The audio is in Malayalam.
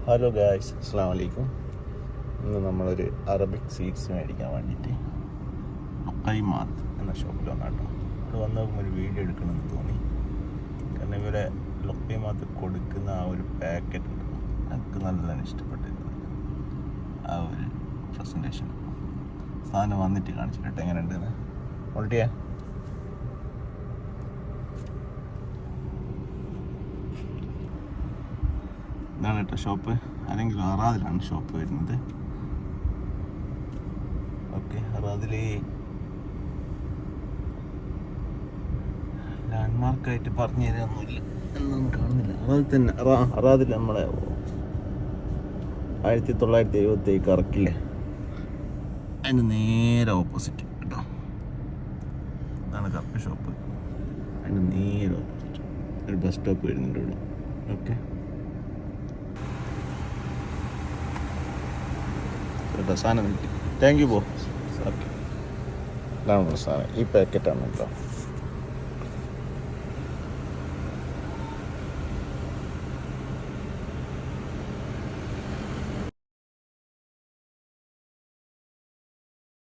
ഹലോ ഗായ്സ്, അസ്സലാമു അലൈക്കും. ഇന്ന് നമ്മളൊരു അറബിക് സ്വീറ്റ്സ് മേടിക്കാൻ വേണ്ടിയിട്ട് ലുക്കൈമാത്ത് എന്ന ഷോപ്പിൽ വന്നാട്ടോ. ഇവിടെ വന്ന് ഒരു വീഡിയോ എടുക്കണമെന്ന് തോന്നി. കാരണം ഇവരെ ലുക്കൈമാത്ത് കൊടുക്കുന്ന ആ ഒരു പാക്കറ്റ് ഉണ്ട്, എനിക്ക് നല്ലതാണ് ഇഷ്ടപ്പെട്ടിരുന്നത്. ആ ഒരു പ്രസൻറ്റേഷൻ സാധനം വന്നിട്ട് കാണിച്ചിട്ട് എങ്ങനെ ഉണ്ടെന്ന്. ഓൾട്ടിയാ ഇതാണ് കേട്ടോ ഷോപ്പ്. അല്ലെങ്കിൽ അറാദിലാണ് ഷോപ്പ് വരുന്നത്. ഓക്കെ, അറാദില് ലാൻഡ്മാർക്കായിട്ട് പറഞ്ഞു തരാനൊന്നുമില്ല, എന്നൊന്നും കാണുന്നില്ല. അറാദിൽ തന്നെ അറാദിൽ നമ്മളെ 1977 കറക്കില്ലേ, അതിന് നേരെ ഓപ്പോസിറ്റ് കേട്ടോ. ഇതാണ് കറക്റ്റ് ഷോപ്പ്. അതിന് നേരെ ഓപ്പോസിറ്റ് ഒരു ബസ് സ്റ്റോപ്പ് വരുന്നുണ്ട് ഇവിടെ. ഓക്കെ കേട്ടോ, സാധനം കിട്ടി. താങ്ക് യു ബോ. ഓക്കെ, ഇതാണ് സാധനം. ഈ പാക്കറ്റാണ് കേട്ടോ.